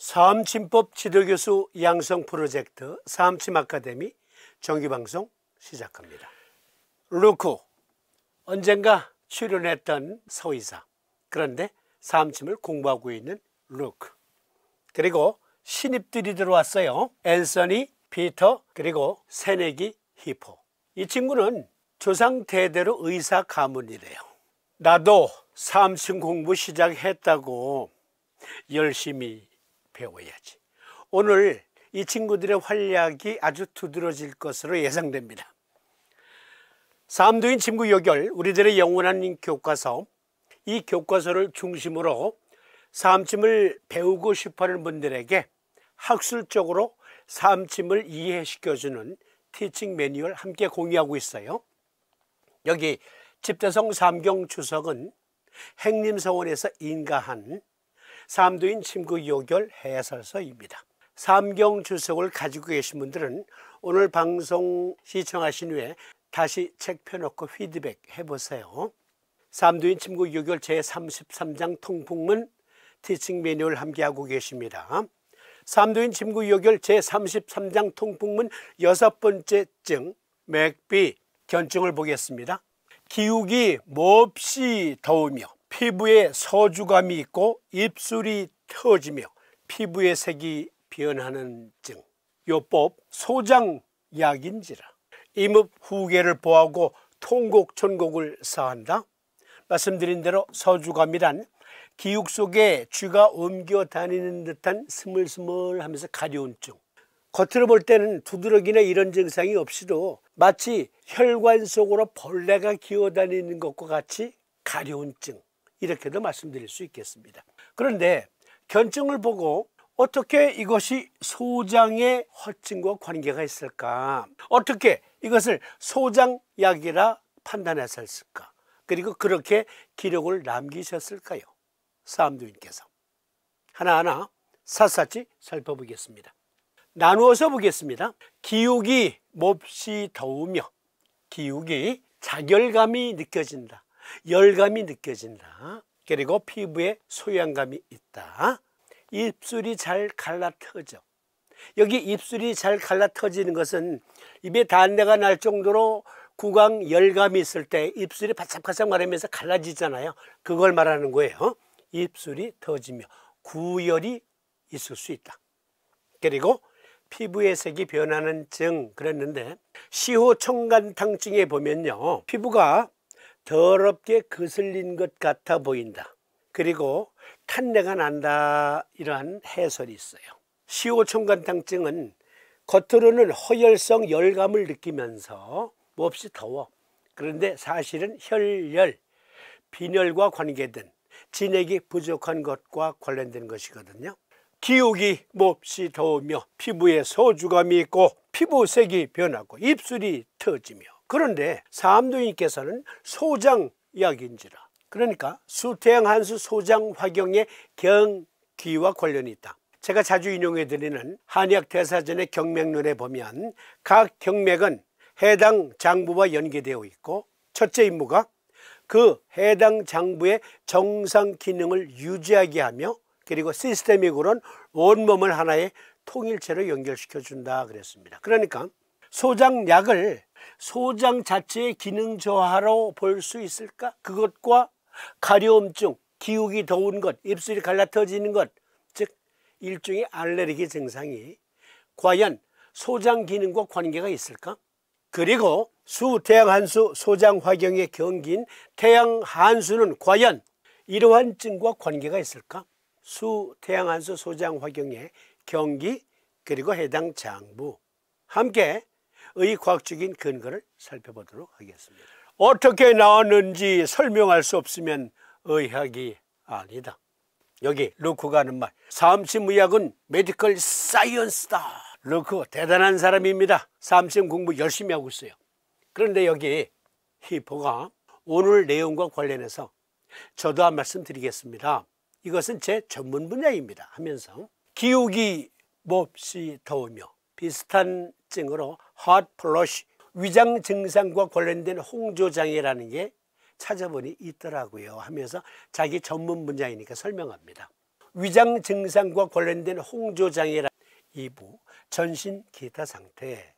사암침법 지도교수 양성 프로젝트 사암침 아카데미 정기방송 시작합니다. 루크, 언젠가 출연했던 서의사, 그런데 사암침을 공부하고 있는 루크, 그리고 신입들이 들어왔어요. 앤서니, 피터, 그리고 새내기 히포. 이 친구는 조상 대대로 의사 가문이래요. 나도 사암침 공부 시작했다고 열심히 배워야지. 오늘 이 친구들의 활약이 아주 두드러질 것으로 예상됩니다. 사암도인 침구 요결, 우리들의 영원한 교과서, 이 교과서를 중심으로 사암침을 배우고 싶어하는 분들에게 학술적으로 사암침을 이해시켜주는 티칭 매뉴얼 함께 공유하고 있어요. 여기 집대성 사암경 주석은 행림서원에서 인가한 사암도인 침구 요결 해설서입니다. 사암경 주석을 가지고 계신 분들은 오늘 방송 시청하신 후에 다시 책 펴놓고 피드백 해보세요. 사암도인 침구 요결 제33장 통풍문 티칭 매뉴얼 함께하고 계십니다. 사암도인 침구 요결 제33장 통풍문 6번째 증 맥비 견증을 보겠습니다. 기욱이 몹시 더우며 피부에 서주감이 있고 입술이 터지며 피부의 색이 변하는 증. 요법 소장약인지라 임읍 후계를 보하고 통곡천곡을 사한다. 말씀드린 대로 서주감이란 기욱 속에 쥐가 옮겨 다니는 듯한 스물스물하면서 가려운 증. 겉으로 볼 때는 두드러기나 이런 증상이 없이도 마치 혈관 속으로 벌레가 기어다니는 것과 같이 가려운 증, 이렇게도 말씀드릴 수 있겠습니다. 그런데 견증을 보고 어떻게 이것이 소장의 허증과 관계가 있을까? 어떻게 이것을 소장약이라 판단하셨을까? 그리고 그렇게 기록을 남기셨을까요? 사암도인께서 하나하나 샅샅이 살펴보겠습니다. 나누어서 보겠습니다. 기욱이 몹시 더우며, 기욱이 자결감이 느껴진다, 열감이 느껴진다, 그리고 피부에 소양감이 있다, 입술이 잘 갈라터져. 여기 입술이 잘 갈라터지는 것은 입에 단내가 날 정도로 구강 열감이 있을 때 입술이 바짝바짝 마르면서 갈라지잖아요. 그걸 말하는 거예요. 입술이 터지며 구열이 있을 수 있다. 그리고 피부의 색이 변하는 증, 그랬는데 시호청간탕증에 보면요, 피부가 더럽게 거슬린 것 같아 보인다, 그리고 탄내가 난다, 이러한 해설이 있어요. 시호청간탕증은 겉으로는 허열성 열감을 느끼면서 몹시 더워. 그런데 사실은 혈열, 빈혈과 관계된 진액이 부족한 것과 관련된 것이거든요. 기욱이 몹시 더우며 피부에 서주감이 있고 피부색이 변하고 입술이 터지며. 그런데 사암도인께서는 소장약인지라, 그러니까 수태양한수 소장화경의 경기와 관련이 있다. 제가 자주 인용해 드리는 한의학대사전의 경맥론에 보면 각 경맥은 해당 장부와 연계되어 있고 첫째 임무가 그 해당 장부의 정상 기능을 유지하게 하며, 그리고 시스테믹으로는 온몸을 하나의 통일체로 연결시켜 준다 그랬습니다. 그러니까 소장약을 소장 자체의 기능 저하로 볼 수 있을까? 그것과 가려움증, 기욱이 더운 것, 입술이 갈라터지는 것, 즉 일종의 알레르기 증상이 과연 소장 기능과 관계가 있을까? 그리고 수태양한수 소장화경의 경기인 태양한수는 과연 이러한 증과 관계가 있을까? 수태양한수 소장화경의 경기, 그리고 해당 장부, 함께 의과학적인 근거를 살펴보도록 하겠습니다. 어떻게 나왔는지 설명할 수 없으면 의학이 아니다. 여기 루크가 하는 말, 사암침 의학은 메디컬 사이언스다. 루크 대단한 사람입니다. 사암침 공부 열심히 하고 있어요. 그런데 여기 히포가 오늘 내용과 관련해서 저도 한 말씀 드리겠습니다. 이것은 제 전문 분야입니다 하면서 기욱이 몹시 더우며 비슷한 증으로 hot flush, 위장 증상과 관련된 홍조장애라는 게 찾아보니 있더라고요 하면서 자기 전문 분야이니까 설명합니다. 위장 증상과 관련된 홍조장애란 2부 전신 기타 상태,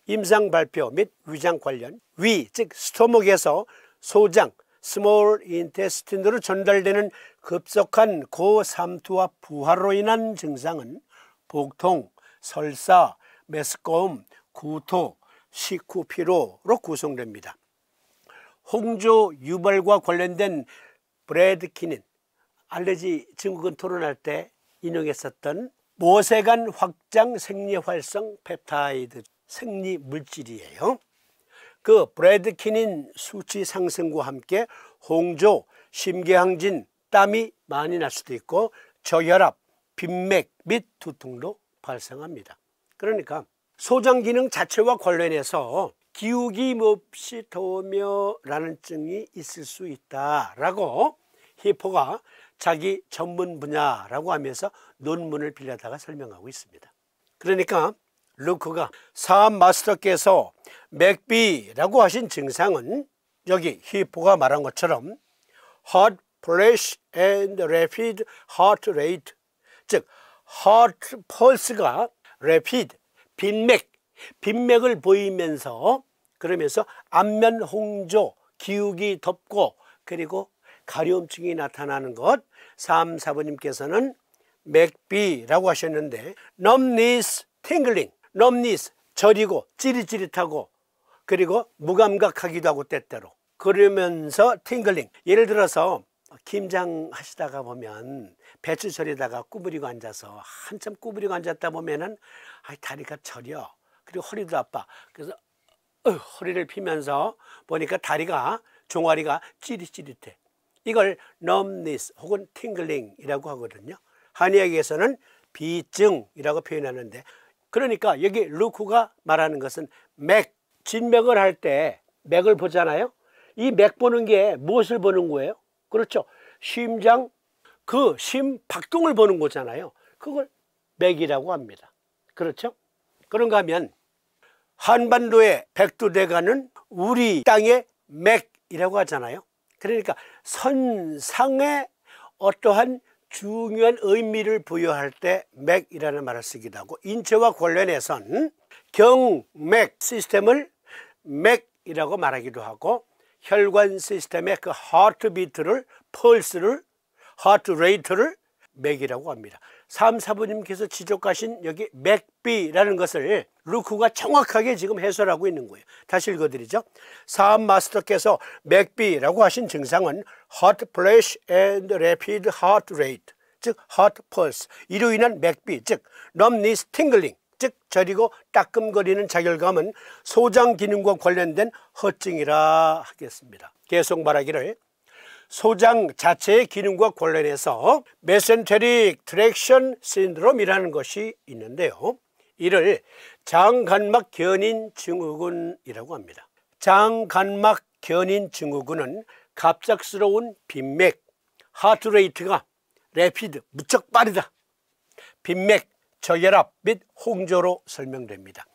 임상 발표 및 위장 관련, 위 즉 스토막에서 소장 스몰 인테스틴으로 전달되는 급속한 고삼투와 부하로 인한 증상은 복통, 설사, 메스꺼움, 구토, 식후 피로로 구성됩니다. 홍조 유발과 관련된 브래드키닌, 알레르기 증후군 토론할 때 인용했었던 모세관 확장 생리활성 펩타이드 생리 물질이에요. 그 브래드키닌 수치 상승과 함께 홍조, 심계항진, 땀이 많이 날 수도 있고 저혈압, 빈맥 및 두통도 발생합니다. 그러니까 소장 기능 자체와 관련해서 기우기 몹시 더우며라는 증이 있을 수 있다라고 히포가 자기 전문 분야라고 하면서 논문을 빌려다가 설명하고 있습니다. 그러니까 루크가 사암 마스터께서 맥비라고 하신 증상은 여기 히포가 말한 것처럼 heart flash and rapid heart rate, 즉 heart pulse가 rapid, 빈맥을 보이면서 그러면서 안면 홍조, 기욱이 덥고 그리고 가려움증이 나타나는 것, 3, 4번님께서는 맥비라고 하셨는데 numbness, tingling, numbness, 저리고 찌릿찌릿하고 그리고 무감각하기도 하고 때때로 그러면서 팅글링, 예를 들어서 김장 하시다가 보면 배추 절이다가 구부리고 앉아서 한참 구부리고 앉았다 보면은 다리가 저려, 그리고 허리도 아파. 그래서 허리를 피면서 보니까 다리가, 종아리가 찌릿찌릿해. 이걸 numbness 혹은 팅글링이라고 하거든요. 한의학에서는 비증이라고 표현하는데, 그러니까 여기 루크가 말하는 것은 맥, 진맥을 할 때 맥을 보잖아요. 이 맥 보는 게 무엇을 보는 거예요? 그렇죠. 심장, 그 심박동을 보는 거잖아요. 그걸 맥이라고 합니다. 그렇죠? 그런가 하면 한반도의 백두대간은 우리 땅의 맥이라고 하잖아요. 그러니까 선상의 어떠한 중요한 의미를 부여할 때 맥이라는 말을 쓰기도 하고, 인체와 관련해선 경맥 시스템을 맥이라고 말하기도 하고, 혈관 시스템의 그 하트비트를, 펄스를, 하트레이트를 맥이라고 합니다. 3, 4번님께서 지적하신 여기 맥비라는 것을 루크가 정확하게 지금 해설하고 있는 거예요. 다시 읽어드리죠. 사암 마스터께서 맥비라고 하신 증상은 heart flash and rapid heart rate, 즉 heart pulse, 이로 인한 맥비, 즉 numbness, tingling, 즉 저리고 따끔거리는 자결감은 소장 기능과 관련된 허증이라 하겠습니다. 계속 말하기를, 소장 자체의 기능과 관련해서 메센테릭 트랙션 신드롬이라는 것이 있는데요. 이를 장간막 견인 증후군이라고 합니다. 장간막 견인 증후군은 갑작스러운 빈맥, 하트레이트가 래피드, 무척 빠르다, 빈맥, 저혈압 및 홍조로 설명됩니다.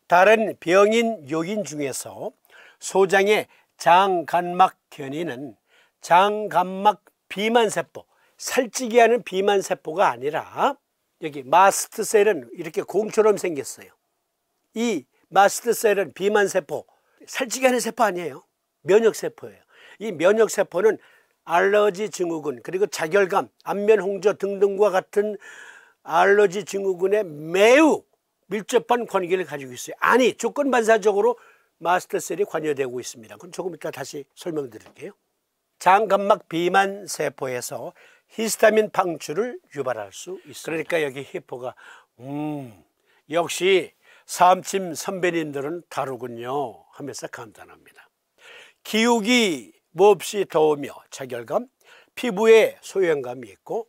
다른 병인 요인 중에서 소장의 장간막 견인은 장간막 비만세포, 살찌게 하는 비만세포가 아니라, 여기 마스트셀은 이렇게 공처럼 생겼어요. 이 마스트셀은 비만세포, 살찌게 하는 세포 아니에요. 면역세포예요. 이 면역세포는 알러지 증후군, 그리고 자결감, 안면홍조 등등과 같은 알러지 증후군에 매우 밀접한 관계를 가지고 있어요. 아니, 조건반사적으로 마스트셀이 관여되고 있습니다. 그럼 조금 이따 다시 설명드릴게요. 장간막 비만 세포에서 히스타민 방출을 유발할 수 있습니다. 그러니까 여기 히포가 역시 사암침 선배님들은 다르군요 하면서 감탄합니다. 기욱이 몹시 더우며 자결감, 피부에 소염감이 있고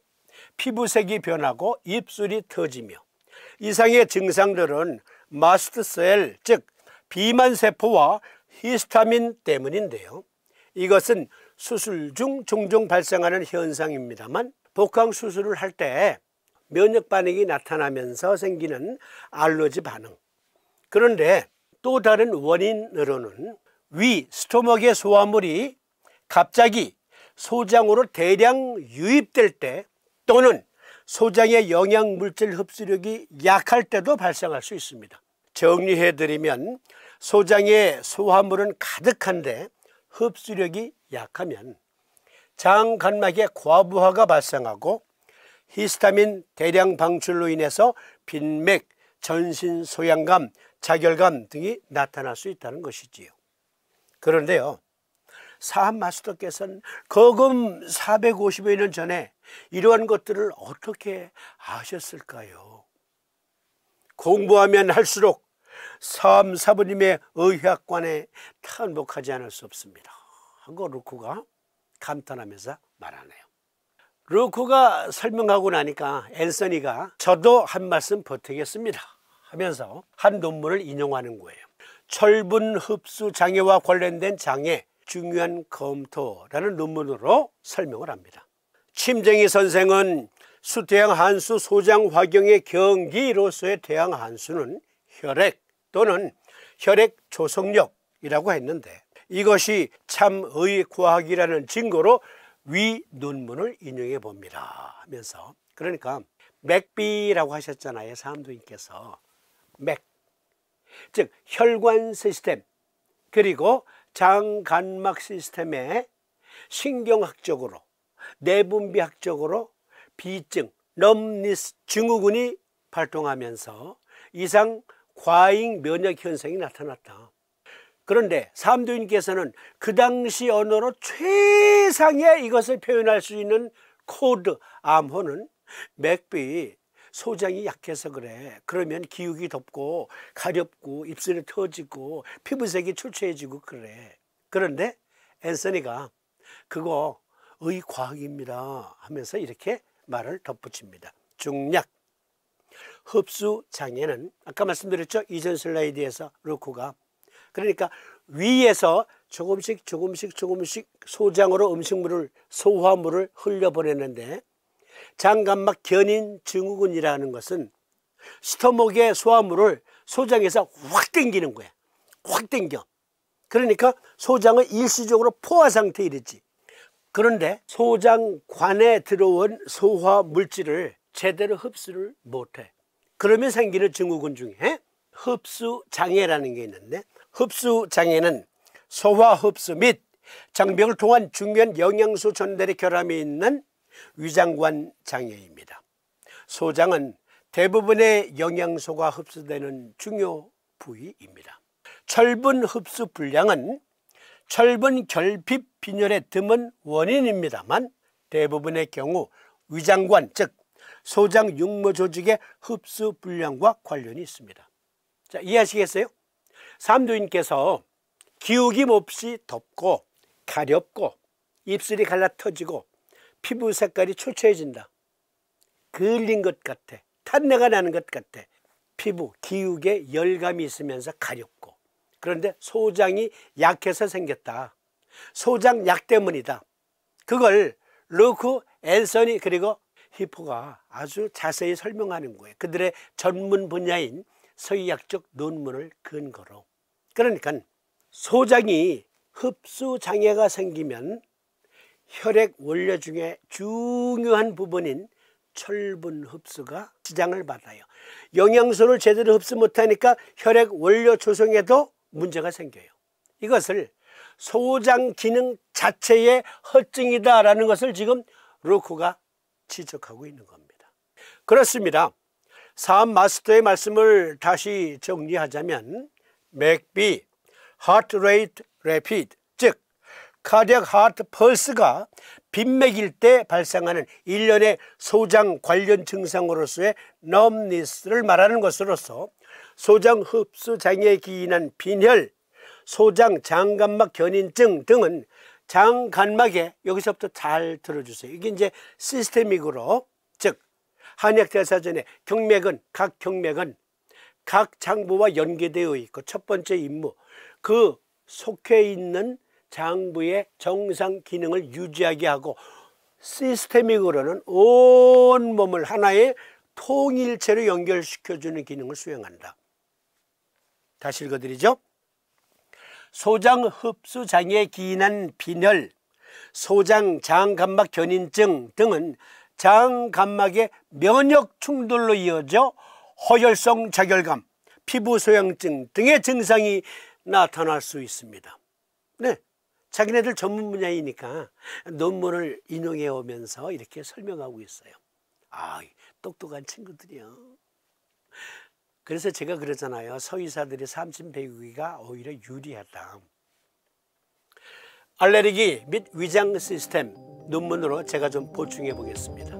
피부색이 변하고 입술이 터지며, 이상의 증상들은 마스트셀, 즉 비만세포와 히스타민 때문인데요. 이것은 수술 중 종종 발생하는 현상입니다만, 복강 수술을 할 때 면역 반응이 나타나면서 생기는 알러지 반응. 그런데 또 다른 원인으로는 위 스토막의 소화물이 갑자기 소장으로 대량 유입될 때, 또는 소장의 영양물질 흡수력이 약할 때도 발생할 수 있습니다. 정리해드리면 소장의 소화물은 가득한데 흡수력이 약하면 장간막에 과부하가 발생하고 히스타민 대량 방출로 인해서 빈맥, 전신 소양감, 자결감 등이 나타날 수 있다는 것이지요. 그런데요, 사한 마스터께서는 거금 450여 년 전에 이러한 것들을 어떻게 아셨을까요? 공부하면 할수록 사부님의 의학관에 탄복하지 않을 수 없습니다 하고 루크가 감탄하면서 말하네요. 루크가 설명하고 나니까 앤서니가 저도 한 말씀 보태겠습니다 하면서 한 논문을 인용하는 거예요. 철분 흡수 장애와 관련된 장애 중요한 검토라는 논문으로 설명을 합니다. 침쟁이 선생은 수태양 한수 소장 화경의 경기로서의 태양 한수는 혈액 또는 혈액 조성력이라고 했는데 이것이 참의 과학이라는 증거로 위 논문을 인용해 봅니다 하면서, 그러니까 맥비라고 하셨잖아요. 사암도인께서 맥, 즉 혈관 시스템 그리고 장간막 시스템의 신경학적으로 내분비학적으로 비증, 럼니스 증후군이 발동하면서 이상 과잉 면역 현상이 나타났다. 그런데 사암도인께서는 그 당시 언어로 최상의 이것을 표현할 수 있는 코드 암호는 맥비, 소장이 약해서 그래. 그러면 기욱이 덥고 가렵고 입술이 터지고 피부색이 초췌해지고 그래. 그런데 앤서니가 그거 의과학입니다 하면서 이렇게 말을 덧붙입니다. 중략, 흡수 장애는 아까 말씀드렸죠. 이전 슬라이드에서 루크가, 그러니까 위에서 조금씩 소장으로 음식물을, 소화물을 흘려보내는데 장간막 견인 증후군이라는 것은 스토목의 소화물을 소장에서 확 당기는 거야. 확 당겨. 그러니까 소장을 일시적으로 포화 상태에 이르지. 그런데 소장관에 들어온 소화 물질을 제대로 흡수를 못해. 그러면 생기는 증후군 중에 흡수 장애라는 게 있는데, 흡수 장애는 소화 흡수 및 장벽을 통한 중요한 영양소 전달의 결함이 있는 위장관 장애입니다. 소장은 대부분의 영양소가 흡수되는 중요 부위입니다. 철분 흡수 불량은 철분 결핍 빈혈의 드문 원인입니다만 대부분의 경우 위장관, 즉 소장 육모 조직의 흡수 불량과 관련이 있습니다. 자, 이해하시겠어요? 사암도인께서 기욱이 몹시 덥고 가렵고 입술이 갈라 터지고 피부 색깔이 초췌해진다. 그을린 것 같아. 탄내가 나는 것 같아. 피부, 기욱에 열감이 있으면서 가렵고. 그런데 소장이 약해서 생겼다. 소장 약 때문이다. 그걸 루크, 앤서니 그리고 히포가 아주 자세히 설명하는 거예요. 그들의 전문 분야인 서의학적 논문을 근거로. 그러니까 소장이 흡수 장애가 생기면 혈액 원료 중에 중요한 부분인 철분 흡수가 지장을 받아요. 영양소를 제대로 흡수 못하니까 혈액 원료 조성에도 문제가 생겨요. 이것을 소장 기능 자체의 허증이다라는 것을 지금 루크가 지적하고 있는 겁니다. 그렇습니다. 사암 마스터의 말씀을 다시 정리하자면 맥비, heart rate rapid, 즉 cardiac heart pulse가 빈맥일 때 발생하는 일련의 소장 관련 증상으로서의 numbness를 말하는 것으로서 소장 흡수 장애에 기인한 빈혈, 소장 장간막 견인증 등은 장간막에, 여기서부터 잘 들어주세요. 이게 이제 시스테믹으로, 즉 한약대사전에 경맥은 각 장부와 연계되어 있고 첫 번째 임무, 그 속해 있는 장부의 정상 기능을 유지하게 하고 시스테믹으로는 온 몸을 하나의 통일체로 연결시켜주는 기능을 수행한다. 다시 읽어드리죠. 소장 흡수 장애에 기인한 빈혈, 소장 장간막 견인증 등은 장감막의 면역 충돌로 이어져 허혈성 자결감, 피부 소양증 등의 증상이 나타날 수 있습니다. 네, 자기네들 전문 분야이니까 논문을 인용해 오면서 이렇게 설명하고 있어요. 아, 똑똑한 친구들이요. 그래서 제가 그러잖아요. 서의사들의 삼신 배우기가 오히려 유리하다. 알레르기 및 위장 시스템 논문으로 제가 좀 보충해 보겠습니다.